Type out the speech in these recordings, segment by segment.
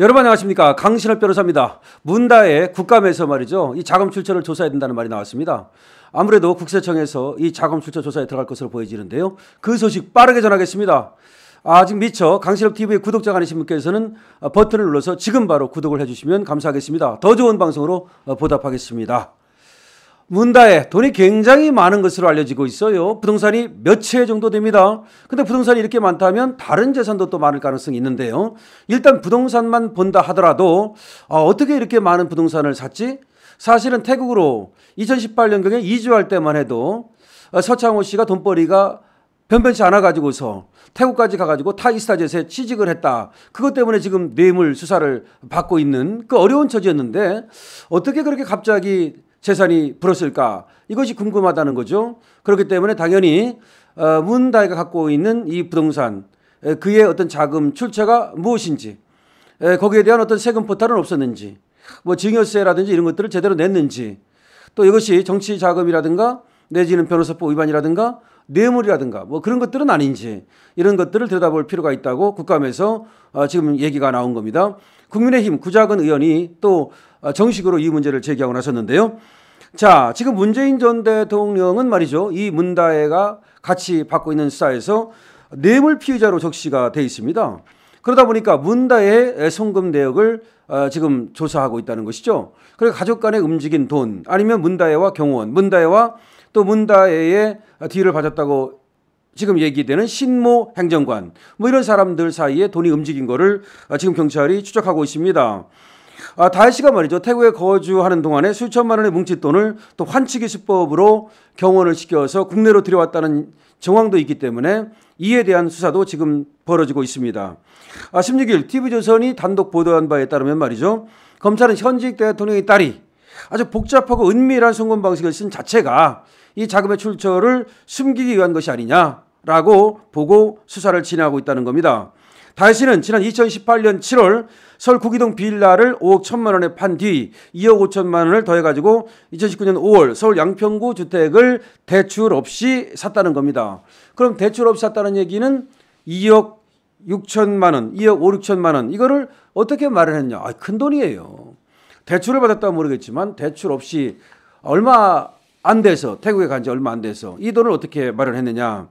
여러분 안녕하십니까. 강신업 변호사입니다. 문다의 국감에서 말이죠. 이 자금 출처를 조사해야 된다는 말이 나왔습니다. 아무래도 국세청에서 이 자금 출처 조사에 들어갈 것으로 보여지는데요. 그 소식 빠르게 전하겠습니다. 아직 미처 강신업TV의 구독자가 아니신 분께서는 버튼을 눌러서 지금 바로 구독을 해주시면 감사하겠습니다. 더 좋은 방송으로 보답하겠습니다. 문다에 돈이 굉장히 많은 것으로 알려지고 있어요. 부동산이 몇 채 정도 됩니다. 근데 부동산이 이렇게 많다면 다른 재산도 또 많을 가능성이 있는데요. 일단 부동산만 본다 하더라도 어떻게 이렇게 많은 부동산을 샀지? 사실은 태국으로 2018년경에 이주할 때만 해도 서창호 씨가 돈벌이가 변변치 않아 가지고서 태국까지 가가지고 타이스타젯에 취직을 했다. 그것 때문에 지금 뇌물 수사를 받고 있는 그 어려운 처지였는데 어떻게 그렇게 갑자기 재산이 불었을까? 이것이 궁금하다는 거죠. 그렇기 때문에 당연히 문다이가 갖고 있는 이 부동산, 그의 어떤 자금 출처가 무엇인지, 거기에 대한 어떤 세금 포탈은 없었는지, 뭐 증여세라든지 이런 것들을 제대로 냈는지, 또 이것이 정치 자금이라든가 내지는 변호사법 위반이라든가 뇌물이라든가 뭐 그런 것들은 아닌지, 이런 것들을 들여다볼 필요가 있다고 국감에서 지금 얘기가 나온 겁니다. 국민의힘 구자근 의원이 또 정식으로 이 문제를 제기하고 나섰는데요. 자, 지금 문재인 전 대통령은 말이죠. 이 문다혜가 같이 받고 있는 수사에서 뇌물 피의자로 적시가 돼 있습니다. 그러다 보니까 문다혜의 송금 내역을 지금 조사하고 있다는 것이죠. 그리고 가족 간에 움직인 돈, 아니면 문다혜와 경호원, 문다혜와 또 문다혜의 뒤를 봐줬다고 지금 얘기되는 신모 행정관, 뭐 이런 사람들 사이에 돈이 움직인 거를 지금 경찰이 추적하고 있습니다. 다혜 씨가 말이죠. 태국에 거주하는 동안에 수천만 원의 뭉칫돈을 또 환치기 수법으로 경원을 시켜서 국내로 들여왔다는 정황도 있기 때문에 이에 대한 수사도 지금 벌어지고 있습니다. 16일 TV조선이 단독 보도한 바에 따르면 말이죠. 검찰은 현직 대통령의 딸이 아주 복잡하고 은밀한 송금 방식을 쓴 자체가 이 자금의 출처를 숨기기 위한 것이 아니냐라고 보고 수사를 진행하고 있다는 겁니다. 다혜 씨는 지난 2018년 7월 서울 구기동 빌라를 5억 1천만 원에 판 뒤 2억 5천만 원을 더해가지고 2019년 5월 서울 양평구 주택을 대출 없이 샀다는 겁니다. 그럼 대출 없이 샀다는 얘기는 2억 6천만 원, 2억 5, 6천만 원 이거를 어떻게 마련했냐? 큰 돈이에요. 대출을 받았다면 모르겠지만 대출 없이 얼마 안 돼서 태국에 간 지 얼마 안 돼서 이 돈을 어떻게 마련했느냐?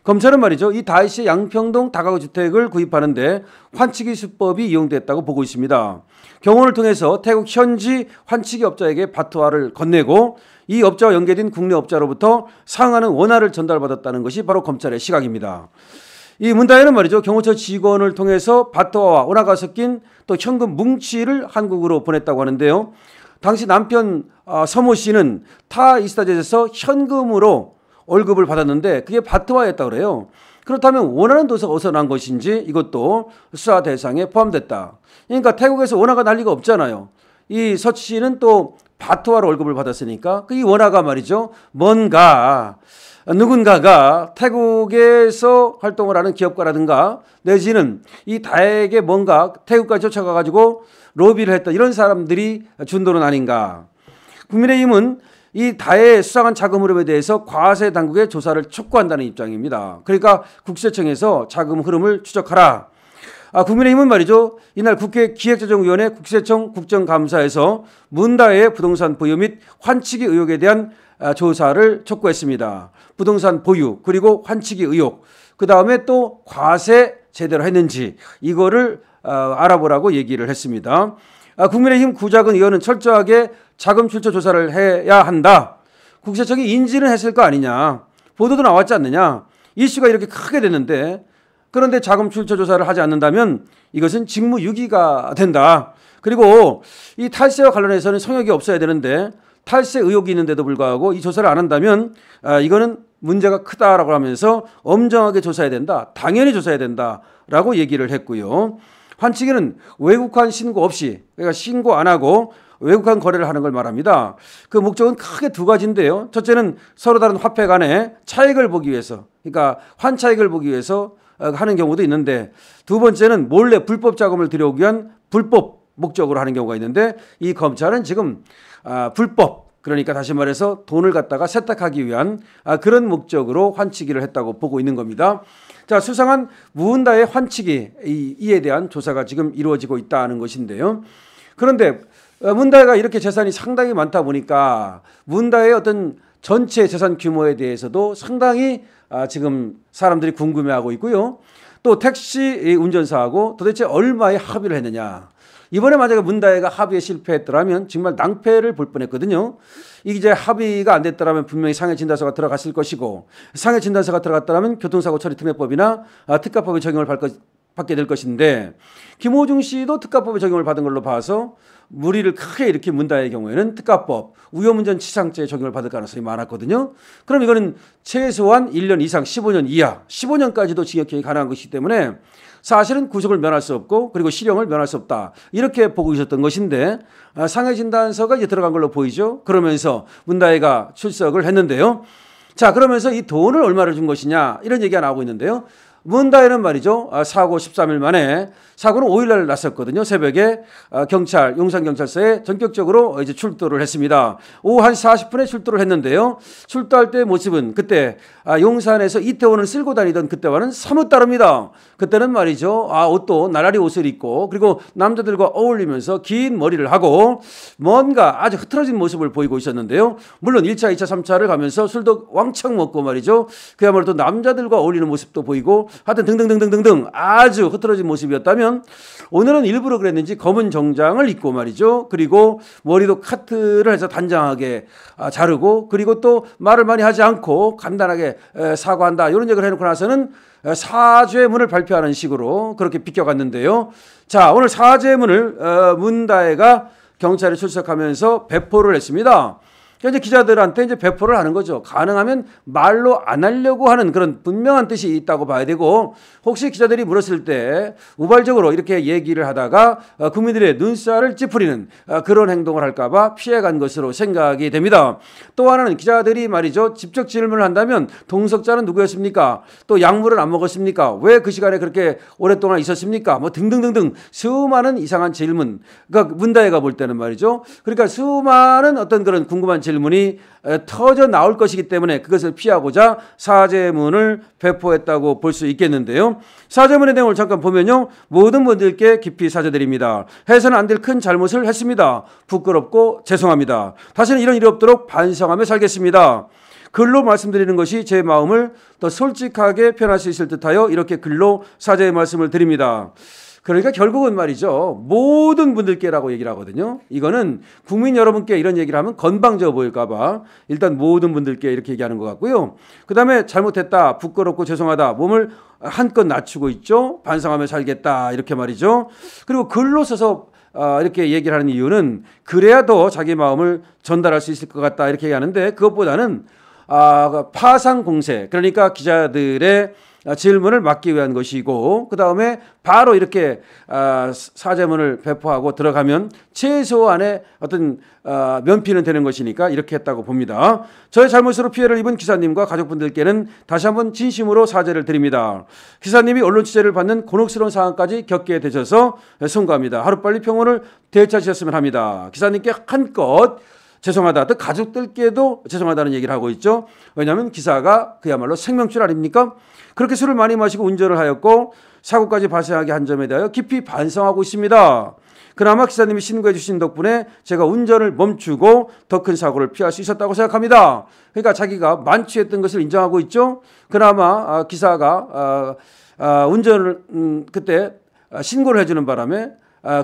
검찰은 말이죠. 이 다혜 씨의 양평동 다가구 주택을 구입하는데 환치기 수법이 이용됐다고 보고 있습니다. 경호를 통해서 태국 현지 환치기 업자에게 바트화를 건네고 이 업자와 연계된 국내 업자로부터 상하는 원화를 전달받았다는 것이 바로 검찰의 시각입니다. 이 문다혜는 말이죠. 경호처 직원을 통해서 바트화와 원화가 섞인 또 현금 뭉치를 한국으로 보냈다고 하는데요. 당시 남편 서모 씨는 타이스타젯에서 현금으로 월급을 받았는데 그게 바트화였다고 그래요. 그렇다면 원하는 돈이 어디서 난 것인지 이것도 수사 대상에 포함됐다. 그러니까 태국에서 원화가 날 리가 없잖아요. 이 서 씨는 또 바트화로 월급을 받았으니까 이 원화가 말이죠. 뭔가 누군가가 태국에서 활동을 하는 기업가라든가 내지는 이 다혜에게 뭔가 태국까지 쫓아가가지고 로비를 했다. 이런 사람들이 준 돈은 아닌가. 국민의힘은 이 다혜의 수상한 자금 흐름에 대해서 과세 당국의 조사를 촉구한다는 입장입니다. 그러니까 국세청에서 자금 흐름을 추적하라. 국민의힘은 말이죠. 이날 국회 기획재정위원회 국세청 국정감사에서 문다혜의 부동산 보유 및 환치기 의혹에 대한 조사를 촉구했습니다. 부동산 보유 그리고 환치기 의혹 그 다음에 또 과세 제대로 했는지 이거를 알아보라고 얘기를 했습니다. 국민의힘 구자근 의원은 철저하게 자금 출처 조사를 해야 한다. 국세청이 인지는 했을 거 아니냐. 보도도 나왔지 않느냐. 이슈가 이렇게 크게 됐는데 그런데 자금 출처 조사를 하지 않는다면 이것은 직무유기가 된다. 그리고 이 탈세와 관련해서는 성역이 없어야 되는데 탈세 의혹이 있는데도 불구하고 이 조사를 안 한다면 이거는 문제가 크다라고 하면서 엄정하게 조사해야 된다. 당연히 조사해야 된다라고 얘기를 했고요. 환치기는 외국환 신고 없이 그러니까 신고 안 하고 외국환 거래를 하는 걸 말합니다. 그 목적은 크게 두 가지인데요. 첫째는 서로 다른 화폐 간의 차익을 보기 위해서 그러니까 환차익을 보기 위해서 하는 경우도 있는데 두 번째는 몰래 불법 자금을 들여오기 위한 불법 목적으로 하는 경우가 있는데 이 검찰은 지금 불법 그러니까 다시 말해서 돈을 갖다가 세탁하기 위한 그런 목적으로 환치기를 했다고 보고 있는 겁니다. 자, 수상한 무은다의 환치기 이에 대한 조사가 지금 이루어지고 있다는 것인데요. 그런데 문다혜가 이렇게 재산이 상당히 많다 보니까 문다혜의 어떤 전체 재산 규모에 대해서도 상당히 지금 사람들이 궁금해하고 있고요. 또 택시 운전사하고 도대체 얼마의 합의를 했느냐. 이번에 만약에 문다혜가 합의에 실패했더라면 정말 낭패를 볼 뻔했거든요. 이제 합의가 안 됐더라면 분명히 상해진단서가 들어갔을 것이고, 상해진단서가 들어갔더라면 교통사고 처리 특례법이나 특가법의 적용을 받게 될 것인데, 김호중 씨도 특가법의 적용을 받은 걸로 봐서 무리를 크게 일으킨 문다혜의 경우에는 특가법 위험운전 치상죄 적용을 받을 가능성이 많았거든요. 그럼 이거는 최소한 1년 이상 15년 이하 15년까지도 징역형이 가능한 것이기 때문에 사실은 구속을 면할 수 없고 그리고 실형을 면할 수 없다, 이렇게 보고 있었던 것인데 상해진단서가 이제 들어간 걸로 보이죠. 그러면서 문다혜가 출석을 했는데요. 자, 그러면서 이 돈을 얼마를 준 것이냐, 이런 얘기가 나오고 있는데요. 문다혜는 말이죠, 사고 13일 만에, 사고는 5일날 났었거든요. 새벽에 경찰, 용산경찰서에 전격적으로 이제 출두를 했습니다. 오후 1시 40분에 출두를 했는데요. 출두할 때 모습은 그때 용산에서 이태원을 쓸고 다니던 그때와는 사뭇 다릅니다. 그때는 말이죠, 옷도 나라리 옷을 입고 그리고 남자들과 어울리면서 긴 머리를 하고 뭔가 아주 흐트러진 모습을 보이고 있었는데요. 물론 1차, 2차, 3차를 가면서 술도 왕창 먹고 말이죠, 그야말로 또 남자들과 어울리는 모습도 보이고 하여튼 등등등등등등 아주 흐트러진 모습이었다면, 오늘은 일부러 그랬는지 검은 정장을 입고 말이죠, 그리고 머리도 카트를 해서 단장하게 자르고, 그리고 또 말을 많이 하지 않고 간단하게 사과한다, 이런 얘기를 해놓고 나서는 사죄문을 발표하는 식으로 그렇게 비껴갔는데요. 자, 오늘 사죄문을 문다혜가 경찰에 출석하면서 배포를 했습니다. 이제 기자들한테 이제 배포를 하는 거죠. 가능하면 말로 안 하려고 하는 그런 분명한 뜻이 있다고 봐야 되고, 혹시 기자들이 물었을 때 우발적으로 이렇게 얘기를 하다가 국민들의 눈살을 찌푸리는 그런 행동을 할까봐 피해간 것으로 생각이 됩니다. 또 하나는 기자들이 말이죠, 직접 질문을 한다면 동석자는 누구였습니까? 또 약물을 안 먹었습니까? 왜 그 시간에 그렇게 오랫동안 있었습니까? 뭐 등등등등 수많은 이상한 질문. 그러니까 문다혜가 볼 때는 말이죠, 그러니까 수많은 어떤 그런 궁금한 질문이 터져 나올 것이기 때문에 그것을 피하고자 사죄문을 배포했다고 볼 수 있겠는데요. 사죄문의 내용을 잠깐 보면요, 모든 분들께 깊이 사죄드립니다. 해서는 안 될 큰 잘못을 했습니다. 부끄럽고 죄송합니다. 다시는 이런 일이 없도록 반성하며 살겠습니다. 글로 말씀드리는 것이 제 마음을 더 솔직하게 표현할 수 있을 듯하여 이렇게 글로 사죄의 말씀을 드립니다. 그러니까 결국은 말이죠, 모든 분들께라고 얘기를 하거든요. 이거는 국민 여러분께 이런 얘기를 하면 건방져 보일까 봐 일단 모든 분들께 이렇게 얘기하는 것 같고요. 그 다음에 잘못했다, 부끄럽고 죄송하다, 몸을 한껏 낮추고 있죠. 반성하며 살겠다, 이렇게 말이죠. 그리고 글로 써서 이렇게 얘기를 하는 이유는 그래야 더 자기 마음을 전달할 수 있을 것 같다, 이렇게 얘기하는데, 그것보다는 파상 공세, 그러니까 기자들의 질문을 막기 위한 것이고, 그 다음에 바로 이렇게 사죄문을 배포하고 들어가면 최소한의 어떤 면피는 되는 것이니까 이렇게 했다고 봅니다. 저의 잘못으로 피해를 입은 기사님과 가족분들께는 다시 한번 진심으로 사죄를 드립니다. 기사님이 언론 취재를 받는 곤혹스러운 상황까지 겪게 되셔서 송구합니다. 하루빨리 평온을 되찾으셨으면 합니다. 기사님께 한껏 죄송하다, 또 가족들께도 죄송하다는 얘기를 하고 있죠. 왜냐하면 기사가 그야말로 생명줄 아닙니까? 그렇게 술을 많이 마시고 운전을 하였고 사고까지 발생하게 한 점에 대하여 깊이 반성하고 있습니다. 그나마 기사님이 신고해 주신 덕분에 제가 운전을 멈추고 더 큰 사고를 피할 수 있었다고 생각합니다. 그러니까 자기가 만취했던 것을 인정하고 있죠. 그나마 기사가 운전을 그때 신고를 해주는 바람에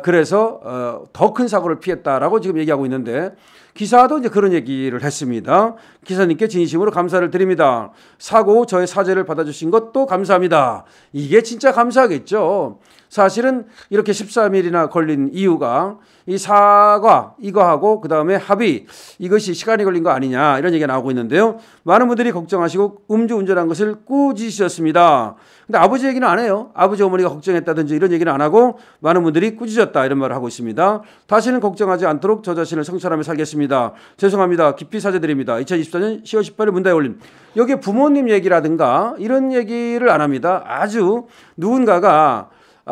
그래서 더 큰 사고를 피했다라고 지금 얘기하고 있는데, 기사도 이제 그런 얘기를 했습니다. 기사님께 진심으로 감사를 드립니다. 사고 후 저의 사죄를 받아주신 것도 감사합니다. 이게 진짜 감사하겠죠. 사실은 이렇게 13일이나 걸린 이유가 이 사과 이거하고 그 다음에 합의, 이것이 시간이 걸린 거 아니냐, 이런 얘기가 나오고 있는데요. 많은 분들이 걱정하시고 음주운전한 것을 꾸짖으셨습니다. 근데 아버지 얘기는 안 해요. 아버지 어머니가 걱정했다든지 이런 얘기는 안 하고 많은 분들이 꾸짖었다, 이런 말을 하고 있습니다. 다시는 걱정하지 않도록 저 자신을 성찰하며 살겠습니다. 죄송합니다. 깊이 사죄드립니다. 2024년 10월 18일 문다혜 올림. 여기에 부모님 얘기라든가 이런 얘기를 안 합니다. 아주 누군가가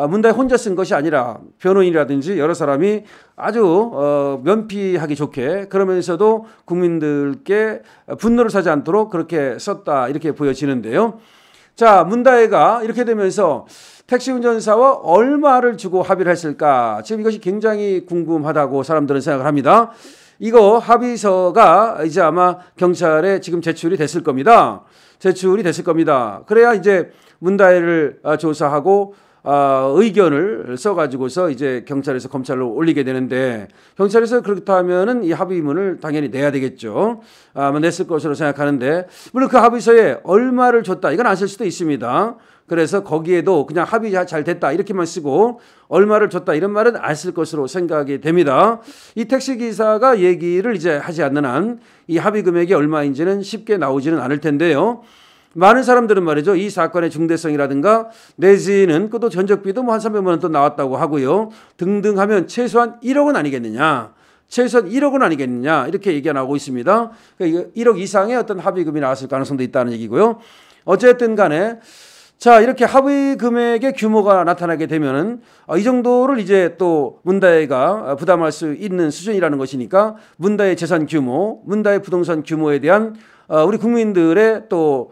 문다혜 혼자 쓴 것이 아니라 변호인이라든지 여러 사람이 아주 면피하기 좋게, 그러면서도 국민들께 분노를 사지 않도록 그렇게 썼다, 이렇게 보여지는데요. 자, 문다혜가 이렇게 되면서 택시 운전사와 얼마를 주고 합의를 했을까? 지금 이것이 굉장히 궁금하다고 사람들은 생각을 합니다. 이거 합의서가 이제 아마 경찰에 지금 제출이 됐을 겁니다. 제출이 됐을 겁니다. 그래야 이제 문다혜를 조사하고 의견을 써가지고서 이제 경찰에서 검찰로 올리게 되는데, 경찰에서 그렇다면은 이 합의문을 당연히 내야 되겠죠. 아마 냈을 것으로 생각하는데, 물론 그 합의서에 얼마를 줬다 이건 안 쓸 수도 있습니다. 그래서 거기에도 그냥 합의 잘 됐다 이렇게만 쓰고 얼마를 줬다 이런 말은 안 쓸 것으로 생각이 됩니다. 이 택시기사가 얘기를 이제 하지 않는 한 이 합의 금액이 얼마인지는 쉽게 나오지는 않을 텐데요. 많은 사람들은 말이죠, 이 사건의 중대성이라든가 내지는 또 전적비도 뭐 한 300만 원 또 나왔다고 하고요. 등등 하면 최소한 1억은 아니겠느냐. 최소한 1억은 아니겠느냐. 이렇게 얘기가 나오고 있습니다. 그러니까 1억 이상의 어떤 합의금이 나왔을 가능성도 있다는 얘기고요. 어쨌든 간에 자, 이렇게 합의 금액의 규모가 나타나게 되면은 이 정도를 이제 또 문다혜가 부담할 수 있는 수준이라는 것이니까 문다혜 재산 규모, 문다혜 부동산 규모에 대한 우리 국민들의 또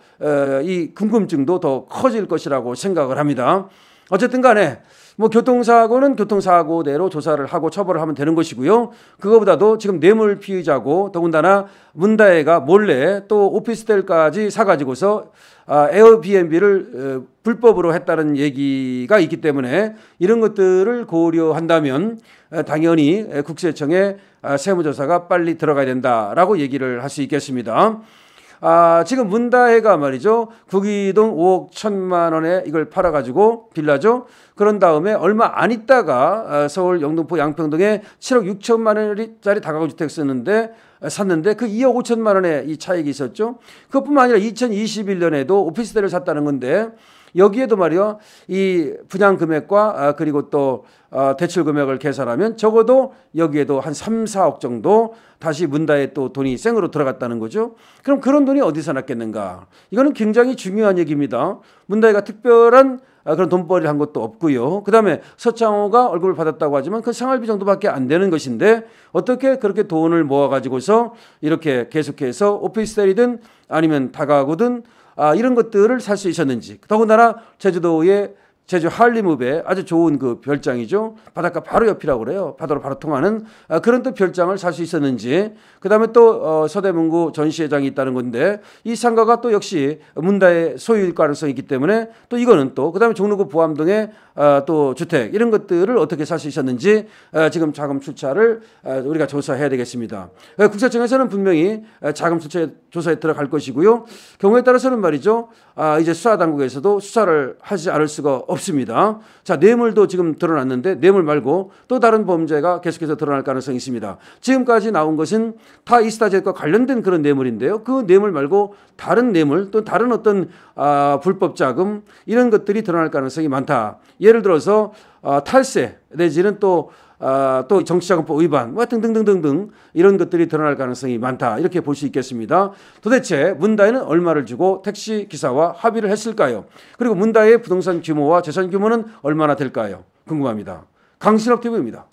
이 궁금증도 더 커질 것이라고 생각을 합니다. 어쨌든 간에 뭐 교통사고는 교통사고대로 조사를 하고 처벌을 하면 되는 것이고요. 그거보다도 지금 뇌물 피의자고 더군다나 문다혜가 몰래 또 오피스텔까지 사가지고서 에어비앤비를 불법으로 했다는 얘기가 있기 때문에 이런 것들을 고려한다면 당연히 국세청에 세무조사가 빨리 들어가야 된다라고 얘기를 할 수 있겠습니다. 지금 문다혜가 말이죠, 구기동 5억 1천만 원에 이걸 팔아가지고 빌라죠. 그런 다음에 얼마 안 있다가 서울 영등포 양평동에 7억 6천만 원짜리 다가구 주택 샀는데 그 2억 5천만 원의 이 차익이 있었죠. 그것뿐만 아니라 2021년에도 오피스텔을 샀다는 건데 여기에도 말이요, 이 분양 금액과 그리고 또 대출 금액을 계산하면 적어도 여기에도 한 3, 4억 정도 다시 문다혜 또 돈이 생으로 들어갔다는 거죠. 그럼 그런 돈이 어디서 났겠는가? 이거는 굉장히 중요한 얘기입니다. 문다혜가 특별한 그런 돈벌이를 한 것도 없고요. 그다음에 서창호가 월급을 받았다고 하지만 그 생활비 정도밖에 안 되는 것인데 어떻게 그렇게 돈을 모아가지고서 이렇게 계속해서 오피스텔이든 아니면 다가구든 이런 것들을 살 수 있었는지. 더군다나 제주도의 제주 할리무베 아주 좋은 그 별장이죠. 바닷가 바로 옆이라고 그래요. 바다로 바로 통하는 그런 또 별장을 살 수 있었는지. 그다음에 또 서대문구 전시회장이 있다는 건데 이 상가가 또 역시 문다혜 소유일 가능성이 있기 때문에 또 이거는 또 그다음에 종로구 보암동의 또 주택 이런 것들을 어떻게 살 수 있었는지 지금 자금 출처를 우리가 조사해야 되겠습니다. 국세청에서는 분명히 자금 출처 조사에 들어갈 것이고요. 경우에 따라서는 말이죠. 이제 수사당국에서도 수사를 하지 않을 수가 없습니다. 자, 뇌물도 지금 드러났는데 뇌물 말고 또 다른 범죄가 계속해서 드러날 가능성이 있습니다. 지금까지 나온 것은 타 이스타젯과 관련된 그런 뇌물인데요. 그 뇌물 말고 다른 뇌물 또 다른 어떤 불법 자금 이런 것들이 드러날 가능성이 많다. 예를 들어서 탈세 내지는 또 정치자금법 위반 뭐 등등등등등 이런 것들이 드러날 가능성이 많다. 이렇게 볼 수 있겠습니다. 도대체 문다혜는 얼마를 주고 택시기사와 합의를 했을까요? 그리고 문다혜의 부동산 규모와 재산 규모는 얼마나 될까요? 궁금합니다. 강신업 TV입니다.